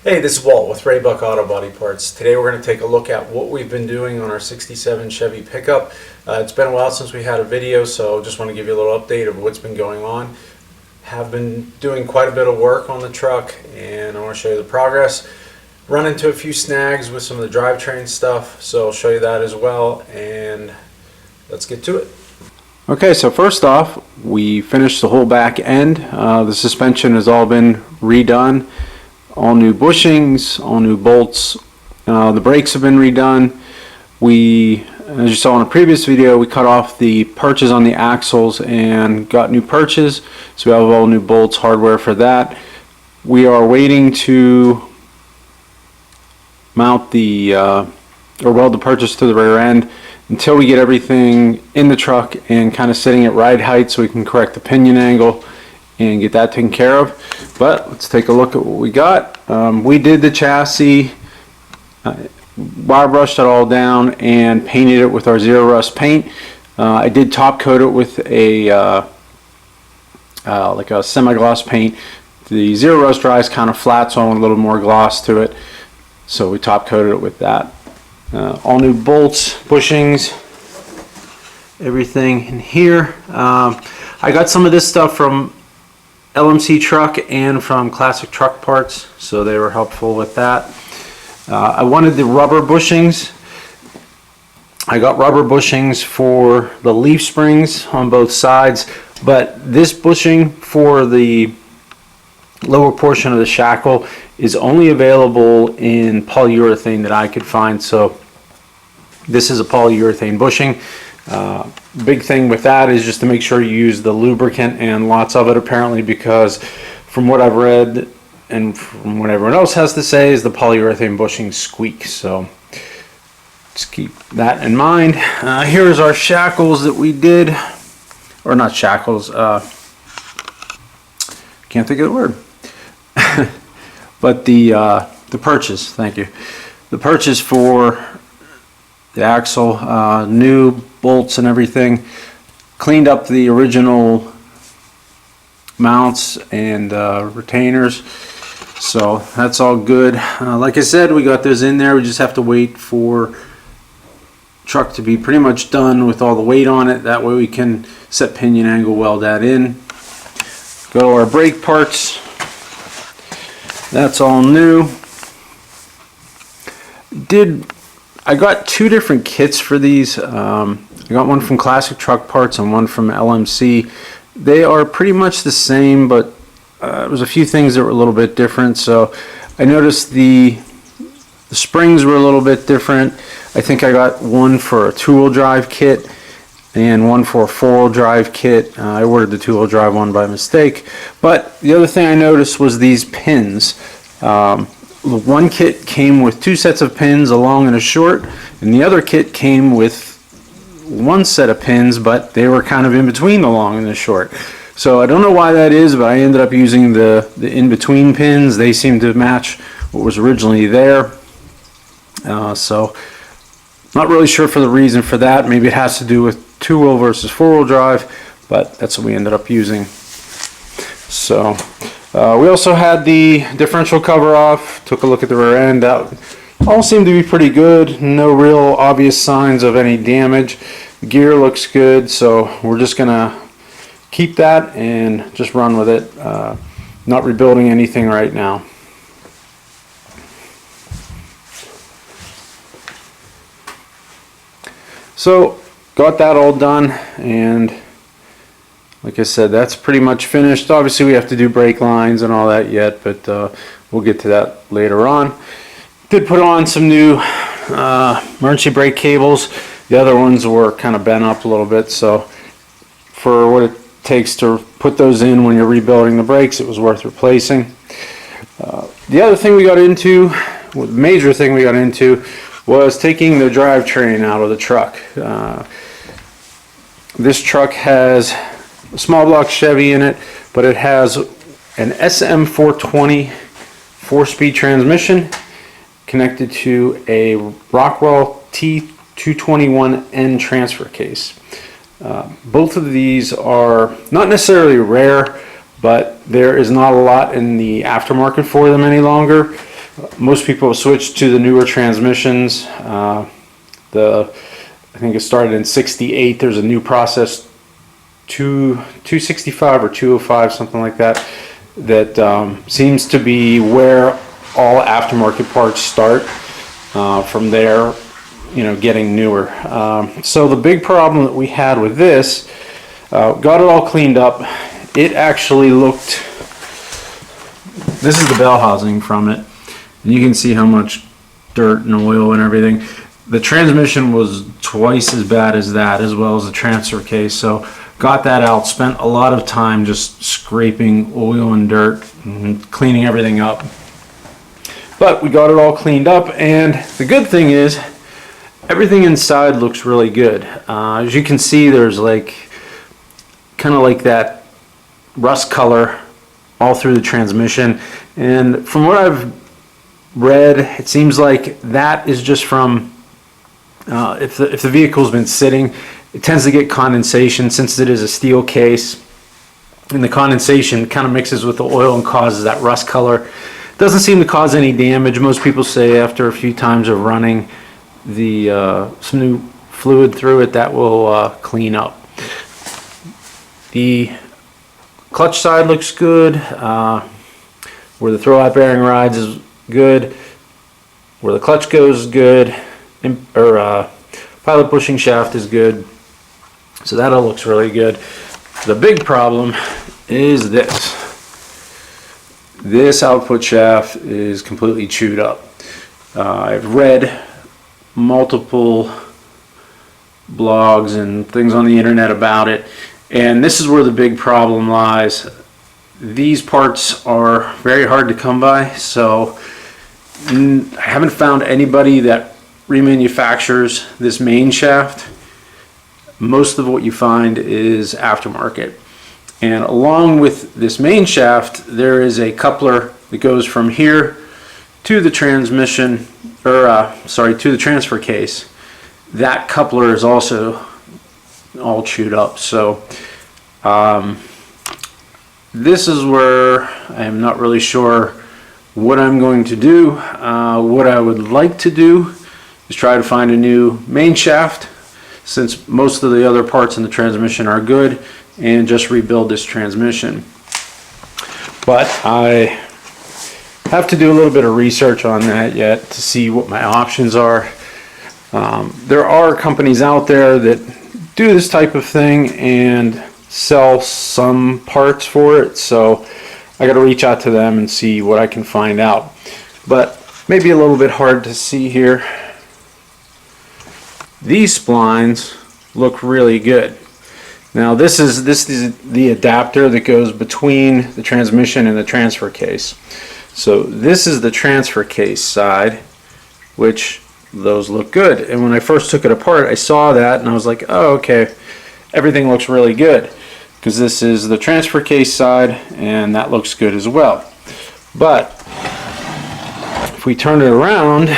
Hey, this is Walt with Ray Buck Auto Body Parts. Today we're going to take a look at what we've been doing on our 67 Chevy pickup. It's been a while since we had a video, so just want to give you a little update of what's been going on. Have been doing quite a bit of work on the truck, and I want to show you the progress. Run into a few snags with some of the drivetrain stuff, so I'll show you that as well, and let's get to it. Okay, so first off, we finished the whole back end. The suspension has all been redone. All new bushings, all new bolts. The brakes have been redone. As you saw in a previous video, we cut off the perches on the axles and got new perches. So we have all new bolts, hardware for that. We are waiting to mount or weld the perches to the rear end until we get everything in the truck and kind of sitting at ride height so we can correct the pinion angle and get that taken care of. But let's take a look at what we got. We did the chassis, wire brushed it all down and painted it with our Zero Rust paint. I did top coat it with a like a semi-gloss paint. The Zero Rust dries kind of flat, so I want a little more gloss to it, so we top coated it with that. All new bolts, bushings, everything in here. I got some of this stuff from LMC Truck and from Classic Truck Parts, so they were helpful with that. I wanted the rubber bushings. I got rubber bushings for the leaf springs on both sides, but this bushing for the lower portion of the shackle is only available in polyurethane that I could find, so this is a polyurethane bushing. Big thing with that is just to make sure you use the lubricant, and lots of it apparently, because from what I've read and from what everyone else has to say is the polyurethane bushings squeak, so just keep that in mind. Here's our shackles that we did, or not shackles, can't think of the word, but the perches, thank you. The perches for the axle, new bolts and everything, cleaned up the original mounts and retainers, so that's all good. Like I said, we got those in there. We just have to wait for truck to be pretty much done with all the weight on it. That way we can set pinion angle, weld that in. Go to our brake parts. That's all new. I got two different kits for these. I got one from Classic Truck Parts and one from LMC. They are pretty much the same, but there was a few things that were a little bit different. So I noticed the springs were a little bit different. I think I got one for a two-wheel drive kit and one for a four-wheel drive kit. I ordered the two-wheel drive one by mistake. But the other thing I noticed was these pins. The one kit came with two sets of pins, a long and a short, and the other kit came with one set of pins, but they were kind of in between the long and the short. So I don't know why that is, but I ended up using the in-between pins. They seem to match what was originally there. So not really sure for the reason for that. Maybe it has to do with two-wheel versus four-wheel drive, but that's what we ended up using. So we also had the differential cover off, took a look at the rear end. That all seemed to be pretty good. No real obvious signs of any damage. The gear looks good, so we're just gonna keep that and just run with it. Not rebuilding anything right now. So got that all done, and like I said, that's pretty much finished. Obviously we have to do brake lines and all that yet, but we'll get to that later on. Did put on some new emergency brake cables. The other ones were kind of bent up a little bit, so for what it takes to put those in when you're rebuilding the brakes, it was worth replacing. The other thing we got into, well, the major thing we got into, was taking the drivetrain out of the truck. This truck has a small block Chevy in it, but it has an SM420 4-speed transmission connected to a Rockwell T221N Transfer Case. Both of these are not necessarily rare, but there is not a lot in the aftermarket for them any longer. Most people have switched to the newer transmissions. I think it started in '68. There's a new process, 265 or 205, something like that, that seems to be where all aftermarket parts start. From there, getting newer. So the big problem that we had with this, got it all cleaned up. It actually looked, this is the bell housing from it, and you can see how much dirt and oil and everything. The transmission was twice as bad as that, as well as the transfer case. So got that out, spent a lot of time just scraping oil and dirt and cleaning everything up. But we got it all cleaned up, and the good thing is everything inside looks really good. As you can see, there's kind of like that rust color all through the transmission, and from what I've read, it seems like that is just from if the vehicle's been sitting, it tends to get condensation since it is a steel case, and the condensation kind of mixes with the oil and causes that rust color. Doesn't seem to cause any damage. Most people say after a few times of running some new fluid through it, that will clean up. The clutch side looks good. Where the throwout bearing rides is good. Where the clutch goes is good. Pilot bushing shaft is good. So that all looks really good. The big problem is this. This output shaft is completely chewed up. I've read multiple blogs and things on the internet about it, and this is where the big problem lies. These parts are very hard to come by, so I haven't found anybody that remanufactures this main shaft. Most of what you find is aftermarket. And along with this main shaft, there is a coupler that goes from here to the transmission, to the transfer case. That coupler is also all chewed up. So this is where I am not really sure what I'm going to do. What I would like to do is try to find a new main shaft, since most of the other parts in the transmission are good, and just rebuild this transmission. But I have to do a little bit of research on that yet to see what my options are. There are companies out there that do this type of thing and sell some parts for it, so I got to reach out to them and see what I can find out. But maybe a little bit hard to see here. These splines look really good. Now this is the adapter that goes between the transmission and the transfer case. So this is the transfer case side, which those look good. And when I first took it apart, I saw that and I was like, oh, okay, everything looks really good, because this is the transfer case side and that looks good as well. But if we turn it around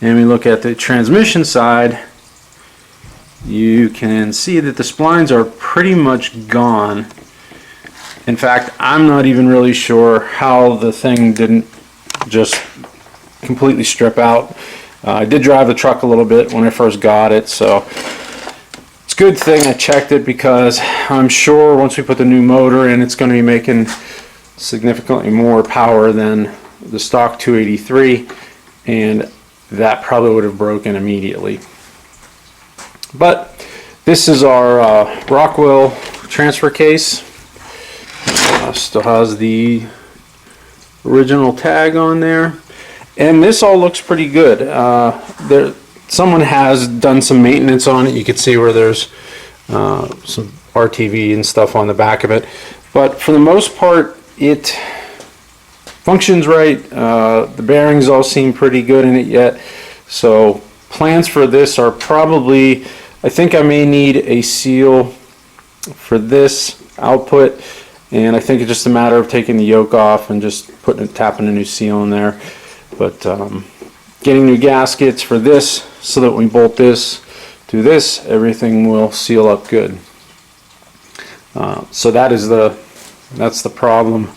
and we look at the transmission side, you can see that the splines are pretty much gone. In fact, I'm not even really sure how the thing didn't just completely strip out. I did drive the truck a little bit when I first got it, so it's a good thing I checked it, because I'm sure once we put the new motor in, it's going to be making significantly more power than the stock 283, and that probably would have broken immediately. But this is our Rockwell transfer case. Still has the original tag on there, and this all looks pretty good. Someone has done some maintenance on it. You can see where there's some RTV and stuff on the back of it, but for the most part it functions right. The bearings all seem pretty good in it yet, so plans for this are probably, I think I may need a seal for this output, and I think it's just a matter of taking the yoke off and just tapping a new seal in there. But getting new gaskets for this, so that when we bolt this to this, everything will seal up good. So that's the problem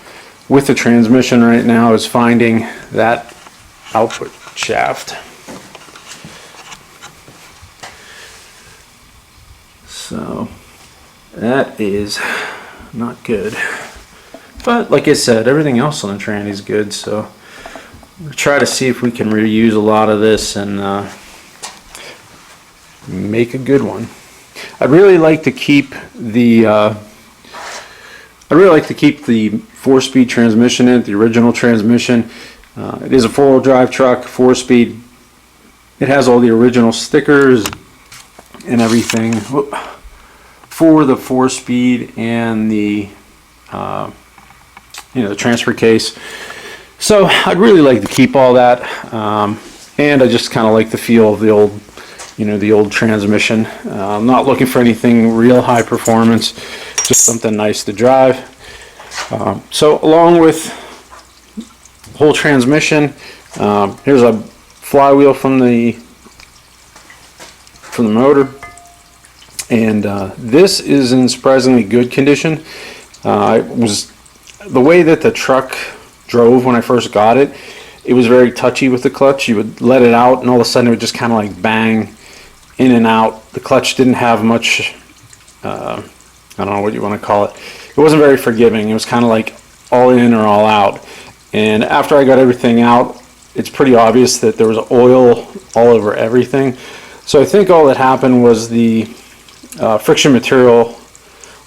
with the transmission right now is finding that output shaft. So that is not good. But like I said, everything else on the tranny is good, so we'll try to see if we can reuse a lot of this and make a good one. I'd really like to keep the 4-speed transmission in it, the original transmission. It is a 4-wheel drive truck, 4-speed. It has all the original stickers and everything for the 4-speed and the the transfer case. So I'd really like to keep all that, and I just kind of like the feel of the old, the old transmission. I'm not looking for anything real high performance, just something nice to drive. So along with whole transmission, here's a flywheel from the motor, and this is in surprisingly good condition. The way that the truck drove when I first got it, it was very touchy with the clutch. You would let it out and all of a sudden it would just kind of like bang in and out. The clutch didn't have much, I don't know what you want to call it. It wasn't very forgiving. It was kind of like all in or all out. And after I got everything out, it's pretty obvious that there was oil all over everything. So I think all that happened was the friction material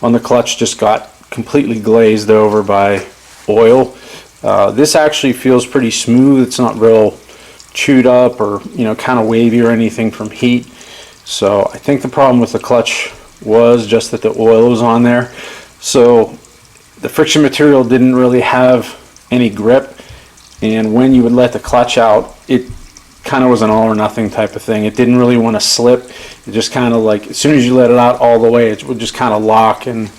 on the clutch just got completely glazed over by oil. This actually feels pretty smooth. It's not real chewed up or kind of wavy or anything from heat. So I think the problem with the clutch was just that the oil was on there. So the friction material didn't really have any grip, and when you would let the clutch out, it kind of was an all or nothing type of thing. It didn't really want to slip. It just kind of like, as soon as you let it out all the way, it would just kind of lock and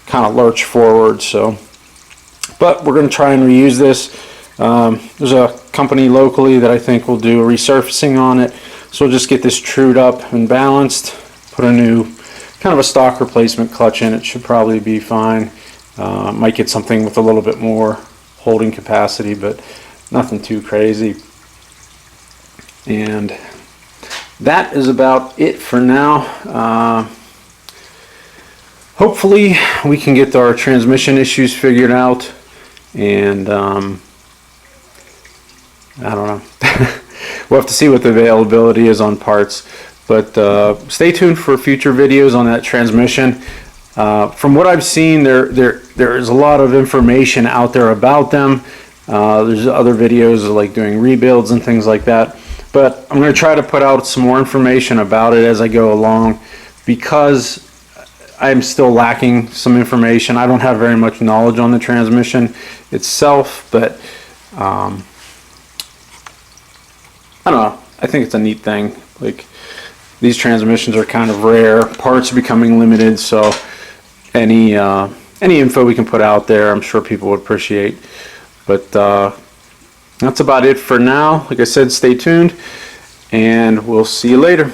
kind of lurch forward. So, but we're going to try and reuse this. There's a company locally that I think will do a resurfacing on it. So we'll just get this trued up and balanced, put a new kind of a stock replacement clutch in. It should probably be fine. Might get something with a little bit more holding capacity, but nothing too crazy. And that is about it for now. Hopefully we can get our transmission issues figured out, and I don't know. We'll have to see what the availability is on parts, but stay tuned for future videos on that transmission. From what I've seen, there is a lot of information out there about them. There's other videos of like doing rebuilds and things like that, but I'm going to try to put out some more information about it as I go along, because I'm still lacking some information. I don't have very much knowledge on the transmission itself, but I don't know. I think it's a neat thing. Like, these transmissions are kind of rare. Parts are becoming limited, so any info we can put out there, I'm sure people would appreciate. But that's about it for now. Like I said, stay tuned, and we'll see you later.